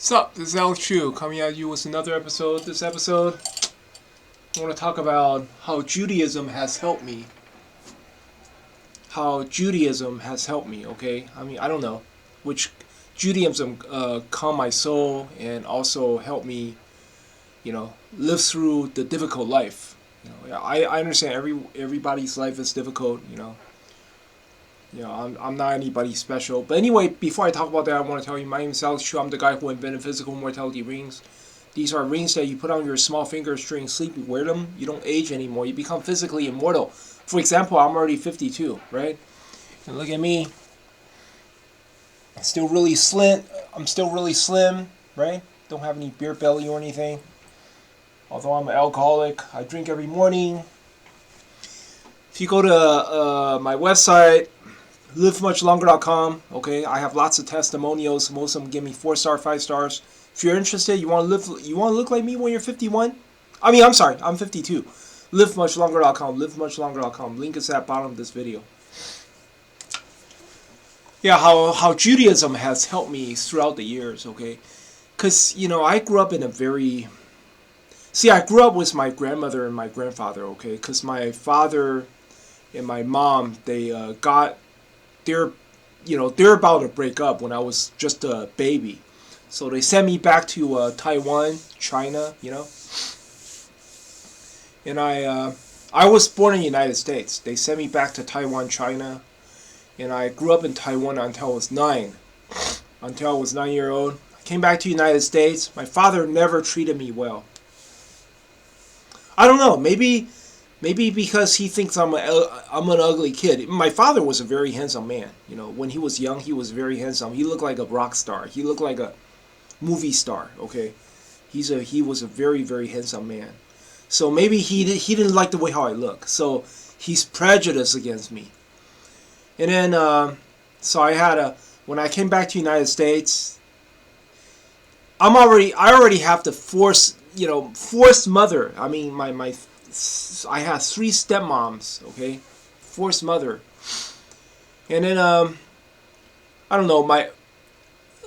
Sup, this is Alex Chu coming at you with another episode. This episode, I want to talk about how Judaism has helped me. How Judaism has helped me, okay? I mean, I don't know. Which Judaism calmed my soul and also helped me, live through the difficult life. I understand everybody's life is difficult, I'm not anybody special. But anyway, before I talk about that, I want to tell you my name is Alex Chu. I'm the guy who invented physical mortality rings. These are rings that you put on your small fingers during sleep. You wear them, you don't age anymore. You become physically immortal. For example, I'm already 52, right? And look at me. Still really slim. I'm still really slim, right? Don't have any beer belly or anything. Although I'm an alcoholic, I drink every morning. If you go to my website, livemuchlonger.com. Okay, I have lots of testimonials. Most of them give me 4-star, 5 stars. If you're interested, you want to look like me when you're 51. I'm sorry, I'm 52. Livemuchlonger.com. Livemuchlonger.com. Link is at the bottom of this video. Yeah, how Judaism has helped me throughout the years. Okay, because I grew up in a very I grew up with my grandmother and my grandfather. Okay, because my father and my mom they're about to break up when I was just a baby. So they sent me back to Taiwan, China, And I was born in the United States. They sent me back to Taiwan, China. And I grew up in Taiwan until I was 9. Until I was 9 years old. I came back to the United States. My father never treated me well. I don't know, maybe because he thinks I'm an ugly kid. My father was a very handsome man. When he was young, he was very handsome. He looked like a rock star. He looked like a movie star. Okay, he was a very, very handsome man. So maybe he didn't like the way how I look. So he's prejudiced against me. And then so when I came back to the United States, I already have the forced mother. I mean I have 3 stepmoms, okay? Forced mother. And then, I don't know,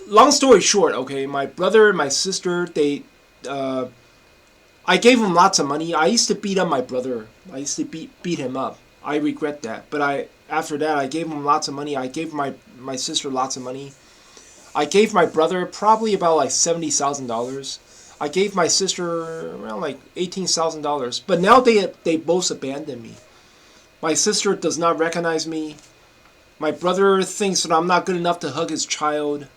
long story short, okay, my brother and my sister, I gave them lots of money. I used to beat up my brother. I used to beat him up. I regret that. But after that, I gave him lots of money. I gave my sister lots of money. I gave my brother probably about like $70,000. I gave my sister around like $18,000, but now they both abandoned me. My sister does not recognize me. My brother thinks that I'm not good enough to hug his child,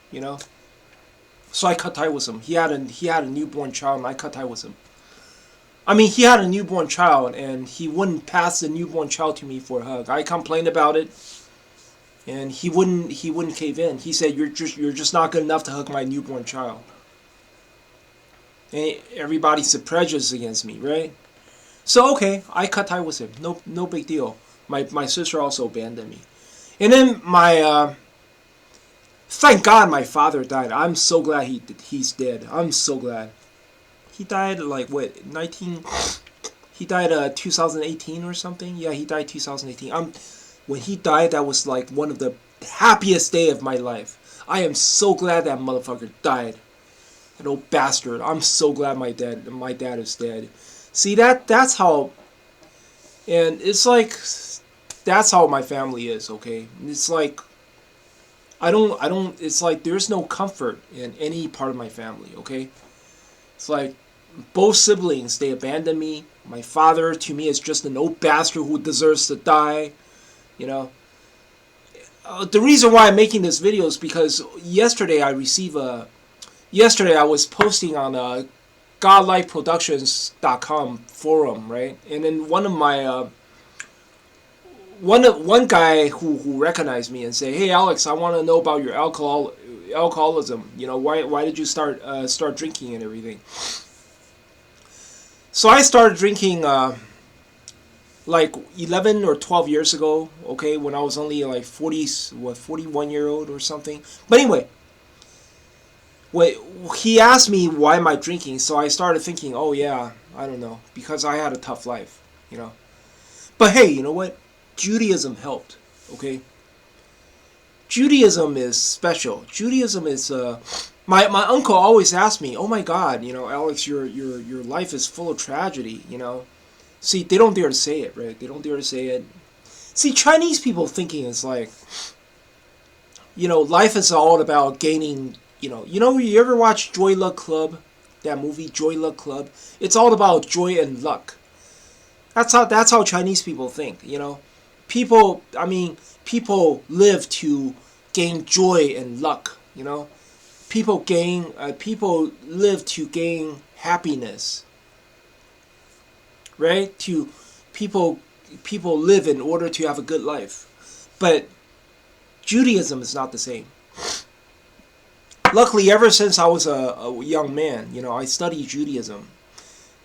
So I cut tie with him. He had a newborn child, and I cut tie with him. He had a newborn child, and he wouldn't pass the newborn child to me for a hug. I complained about it, and he wouldn't cave in. He said, "You're just not good enough to hug my newborn child." And everybody's prejudiced against me, right? So okay, I cut tie with him. No big deal. My sister also abandoned me, and then thank God my father died. I'm so glad he's dead. I'm so glad. He died like what 19. He died 2018 or something. Yeah, he died 2018. When he died, that was like one of the happiest day of my life. I am so glad that motherfucker died. That old bastard. I'm so glad my dad is dead. See, that's how, and it's like, that's how my family is, okay? It's like, it's like there's no comfort in any part of my family, okay? It's like, both siblings, they abandoned me. My father, to me, is just an old bastard who deserves to die, The reason why I'm making this video is because yesterday I was posting on godlikeproductions.com forum, right? And then one of my one guy who recognized me and say, "Hey Alex, I want to know about your alcoholism. Why did you start drinking and everything?" So I started drinking like 11 or 12 years ago, okay, when I was only like 41-year-old or something. But anyway, he asked me why am I drinking, so I started thinking, oh yeah, I don't know, because I had a tough life, But hey, you know what? Judaism helped, okay? Judaism is special. Judaism is my uncle always asked me, "Oh my God, Alex, your life is full of tragedy." See, they don't dare to say it, right? They don't dare to say it. See, Chinese people thinking is like, life is all about gaining. You ever watch Joy Luck Club? That movie, Joy Luck Club. It's all about joy and luck. That's how Chinese people think. People live to gain joy and luck. People live to gain happiness. Right? People live in order to have a good life. But Judaism is not the same. Luckily, ever since I was a young man, I studied Judaism.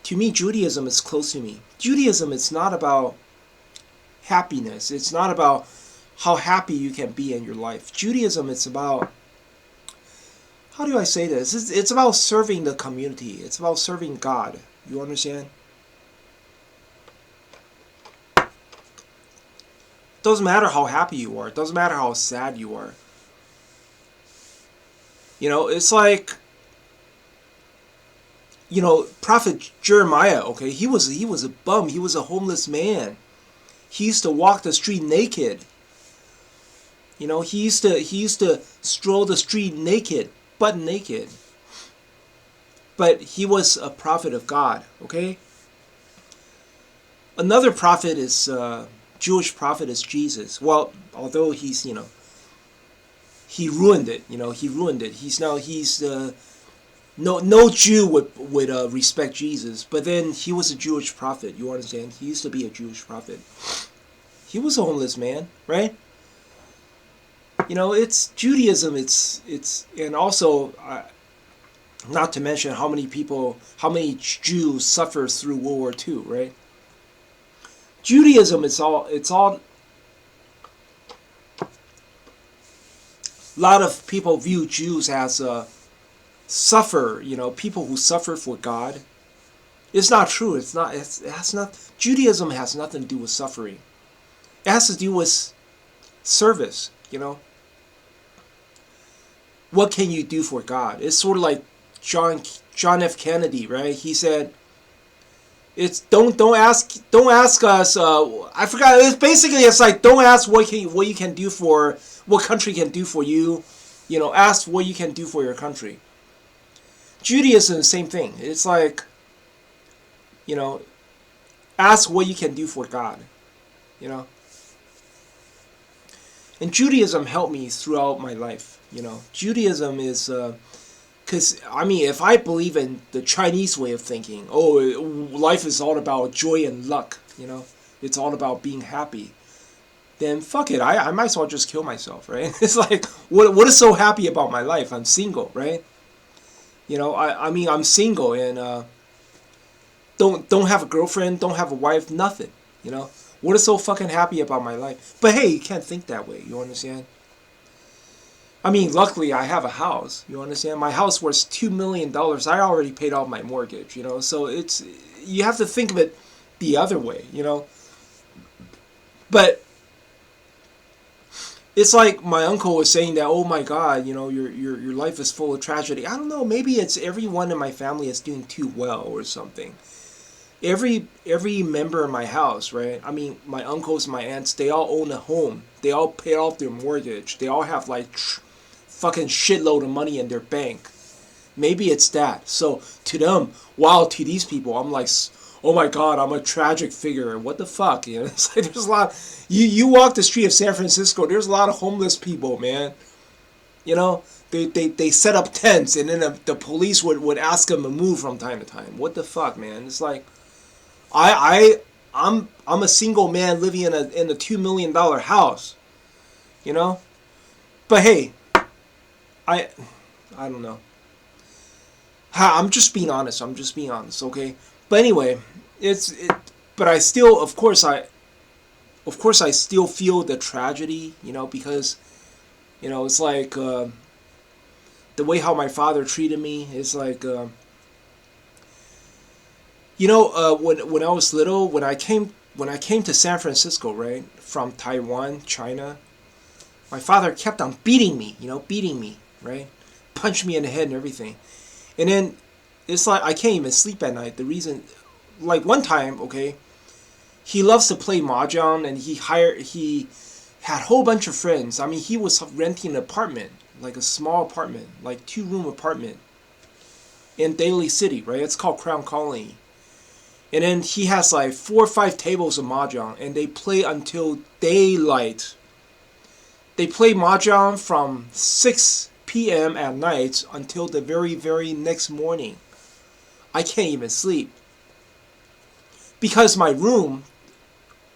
To me, Judaism is close to me. Judaism is not about happiness. It's not about how happy you can be in your life. Judaism is about, how do I say this? It's about serving the community. It's about serving God. You understand? Doesn't matter how happy you are. It doesn't matter how sad you are. It's like, Prophet Jeremiah, okay, he was a bum. He was a homeless man. He used to walk the street naked. He used to stroll the street naked, butt naked. But he was a prophet of God, okay? Another prophet is Jewish prophet is Jesus. Well, although he's, he ruined it. He ruined it. No Jew would respect Jesus. But then he was a Jewish prophet. You understand? He used to be a Jewish prophet. He was a homeless man, right? It's Judaism. It's and also not to mention how many Jews suffered through World War II, right? Judaism, it's all. A lot of people view Jews as people who suffer for God. It's not true. It's not. It has not. Judaism has nothing to do with suffering. It has to do with service. What can you do for God? It's sort of like John F. Kennedy, right? He said, "It's don't ask us." I forgot. It's like, don't ask what you can do for what country can do for you. Ask what you can do for your country. Judaism is the same thing. It's like, ask what you can do for God. And Judaism helped me throughout my life. Judaism is, because, if I believe in the Chinese way of thinking, life is all about joy and luck, it's all about being happy, then fuck it, I might as well just kill myself, right? It's like, what is so happy about my life? I'm single, right? I'm single and don't have a girlfriend, don't have a wife, nothing, What is so fucking happy about my life? But hey, you can't think that way, you understand? Luckily I have a house, you understand? My house worth $2 million. I already paid off my mortgage, So you have to think of it the other way, But it's like my uncle was saying that, oh my God, your life is full of tragedy. I don't know, maybe it's everyone in my family is doing too well or something. Every member in my house, right? My uncles, my aunts, they all own a home. They all pay off their mortgage. They all have fucking shitload of money in their bank. Maybe it's that. So to them, to these people, I'm like, oh my God, I'm a tragic figure. What the fuck? It's like there's a lot. You walk the street of San Francisco, there's a lot of homeless people, man. They set up tents, and then the police would ask them to move from time to time. What the fuck, man? It's like, I'm a single man living in a $2 million house, But hey, I don't know. I'm just being honest. Okay. But anyway, but I still, of course, I still feel the tragedy, because, it's like the way how my father treated me is like. When I was little, when I came to San Francisco, right, from Taiwan, China, My father kept on beating me, beating me, right? Punched me in the head and everything. And then it's like I can't even sleep at night. The reason, like one time, okay, he loves to play mahjong, and he had a whole bunch of friends. I mean, he was renting an apartment, like a small apartment, like 2-room apartment in Daly City, right? It's called Crown Colony. And then he has like 4 or 5 tables of mahjong, and they play until daylight. They play mahjong from 6 p.m. at night until the very, very next morning. I can't even sleep. Because my room,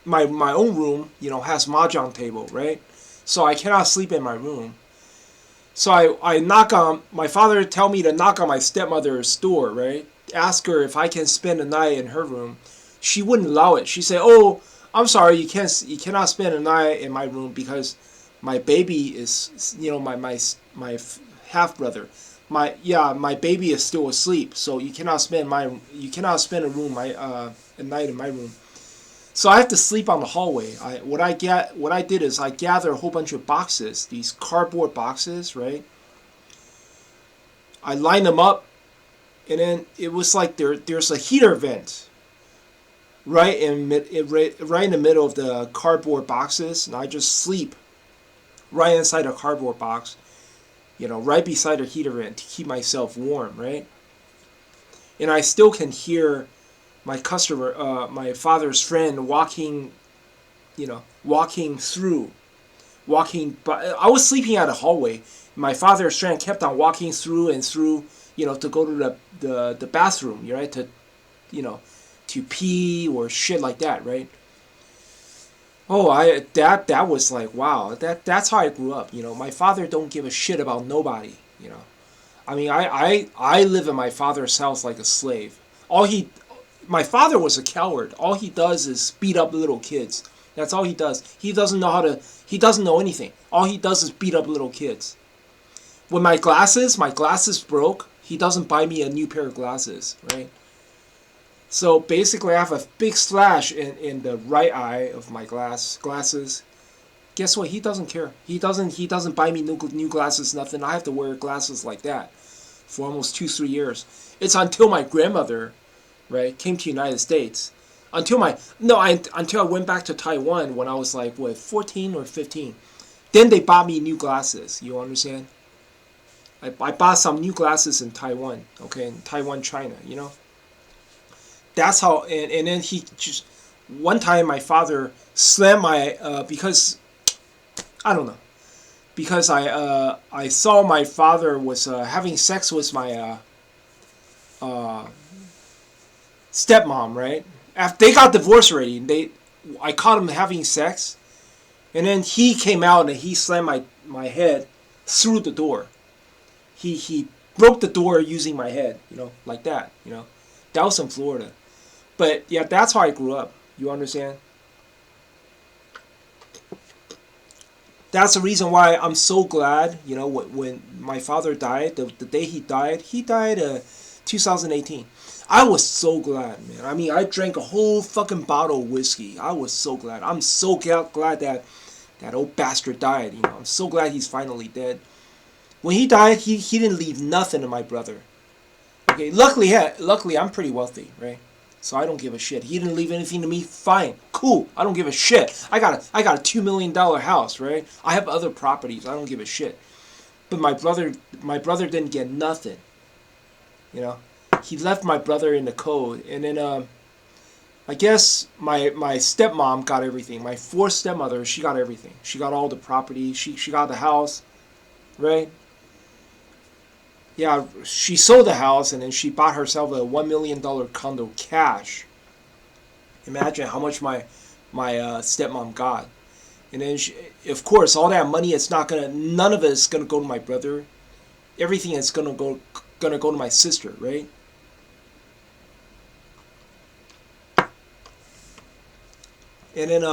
my own room, has mahjong table, right? So I cannot sleep in my room. So I knock on, my father tell me to knock on my stepmother's door, right? Ask her if I can spend the night in her room. She wouldn't allow it. She said, "Oh, I'm sorry, you cannot spend the night in my room because my baby is, my half brother. My baby is still asleep, so you cannot spend a room a night in my room." So I have to sleep on the hallway. What I did is I gather a whole bunch of boxes, these cardboard boxes, right? I line them up, and then it was like there's a heater vent right in the middle of the cardboard boxes, and I just sleep right inside a cardboard box, right beside a heater vent to keep myself warm, right? And I still can hear my my father's friend walking by. I was sleeping at a hallway. My father's friend kept on walking through and through, to go to the bathroom, right? To pee or shit like that, right? Oh, that was like, wow. That's how I grew up. My father don't give a shit about nobody. I mean, I live in my father's house like a slave. My father was a coward. All he does is beat up little kids. That's all he does. He doesn't know anything. All he does is beat up little kids. When my glasses broke, he doesn't buy me a new pair of glasses, right? So basically I have a big slash in the right eye of my glasses. Guess what? He doesn't care. He doesn't buy me new glasses, nothing. I have to wear glasses like that for almost 2-3 years. It's until my grandmother, right, came to the United States. Until I went back to Taiwan when I was like, 14 or 15. Then they bought me new glasses. You understand? I bought some new glasses in Taiwan, okay, in Taiwan, China, That's how, and then he just, one time my father slammed my, because, I don't know, because I saw my father was having sex with my stepmom, right? After they got divorced already, I caught him having sex, and then he came out and he slammed my head through the door. He broke the door using my head, like that, That was in Florida. But yeah, that's how I grew up. You understand? That's the reason why I'm so glad, when my father died, the day he died 2018. I was so glad, man. I mean, I drank a whole fucking bottle of whiskey. I was so glad. I'm so glad that old bastard died, I'm so glad he's finally dead. When he died, he didn't leave nothing to my brother. Okay, luckily I'm pretty wealthy, right? So I don't give a shit. He didn't leave anything to me. Fine, cool. I don't give a shit. I got a $2 million house, right? I have other properties. I don't give a shit. But my brother didn't get nothing. He left my brother in the cold, and then I guess my stepmom got everything. My fourth stepmother, she got everything. She got all the property. She got the house, right? Yeah, she sold the house and then she bought herself a $1 million condo cash. Imagine how much my stepmom got. And then, of course, all that money, none of it is gonna go to my brother. Everything is gonna go to my sister, right? And then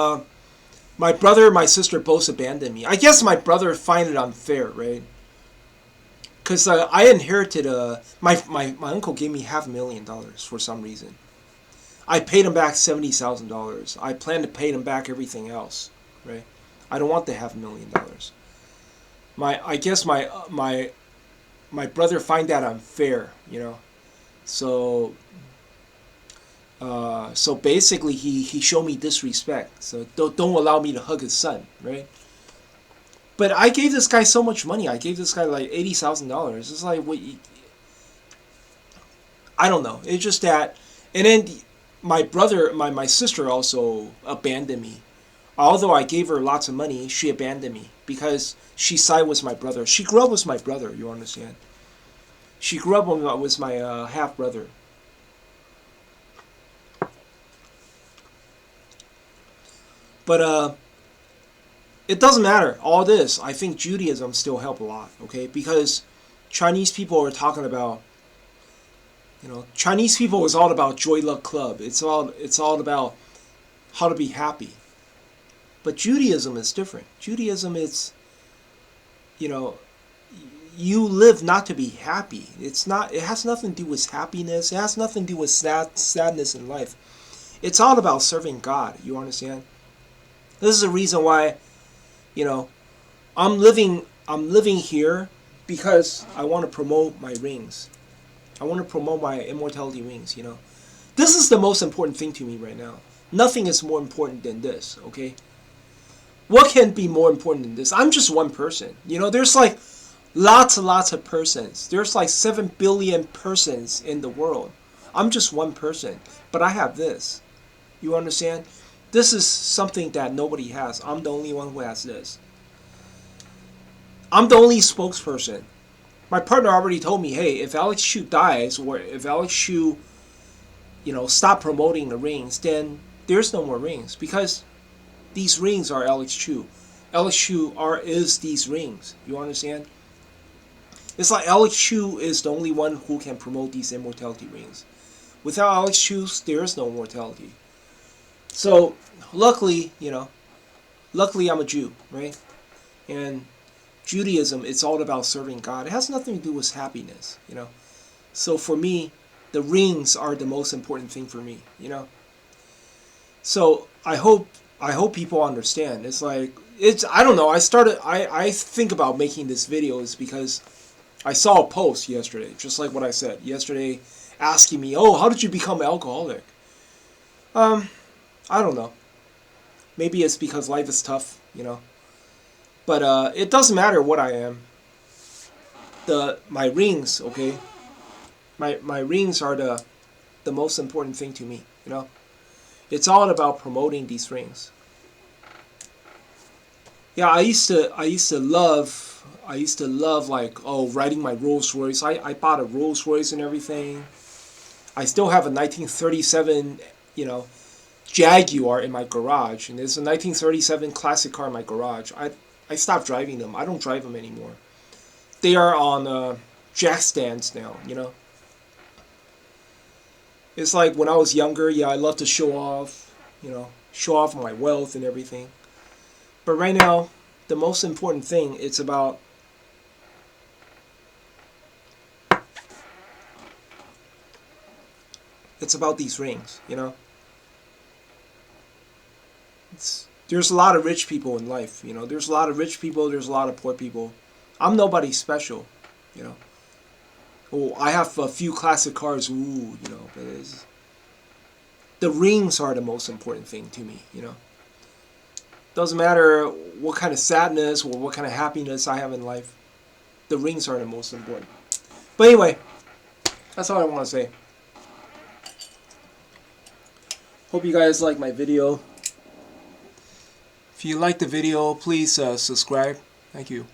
my brother and my sister both abandoned me. I guess my brother find it unfair, right? Because I inherited my uncle gave me $500,000 for some reason. I paid him back $70,000. I plan to pay him back everything else, right? I don't want the $500,000. I guess my brother find that unfair, you know. So so basically he showed me disrespect. So don't allow me to hug his son, right? But I gave this guy so much money. I gave this guy like $80,000. It's like what I don't know. It's just that, and then my brother, my sister also abandoned me. Although I gave her lots of money, she abandoned me because she sided with my brother. She grew up with my brother. You understand? She grew up with my half brother. But it doesn't matter. All this, I think Judaism still help a lot. Okay, because Chinese people are talking about, you know, Chinese people is all about joy luck club. It's all about how to be happy. But Judaism is different. Judaism is, you know, you live not to be happy. It's not. It has nothing to do with happiness. It has nothing to do with sadness in life. It's all about serving God. You understand? This is the reason why, you know, I'm living here because I want to promote my rings. I want to promote my immortality rings, you know. This is the most important thing to me right now. Nothing is more important than this, okay? What can be more important than this? I'm just one person. You know, there's like lots and lots of persons. There's like 7 billion persons in the world. I'm just one person, but I have this. You understand? This is something that nobody has. I'm the only one who has this. I'm the only spokesperson. My partner already told me, hey, if Alex Chu dies, or if Alex Chu, you know, stop promoting the rings, then there's no more rings because these rings are Alex Chu. Alex Chu is these rings. You understand? It's like Alex Chu is the only one who can promote these immortality rings. Without Alex Chu, there is no mortality. So, luckily, you know, luckily I'm a Jew, right? And Judaism, it's all about serving God. It has nothing to do with happiness, you know. So for me, the rings are the most important thing for me, you know. So I hope people understand. It's like I don't know. I think about making this video is because I saw a post yesterday, just like what I said yesterday, asking me, "Oh, how did you become an alcoholic?" I don't know. Maybe it's because life is tough, you know. But it doesn't matter what I am. My rings, okay. My rings are the most important thing to me, you know. It's all about promoting these rings. Yeah, I used to love like, oh, riding my Rolls Royce. I bought a Rolls Royce and everything. I still have a 1937, you know, Jaguar in my garage, and there's a 1937 classic car in my garage. I stopped driving them. I don't drive them anymore. They are on jack stands now, you know. It's like when I was younger, yeah, I loved to show off, you know, show off my wealth and everything. But right now, the most important thing, it's about these rings, you know. There's a lot of rich people in life, you know. There's a lot of rich people, there's a lot of poor people. I'm nobody special, you know. Oh, I have a few classic cars, ooh, you know, but the rings are the most important thing to me, you know. Doesn't matter what kind of sadness or what kind of happiness I have in life. The rings are the most important. But anyway, that's all I want to say. Hope you guys like my video. If you like the video, please subscribe. Thank you.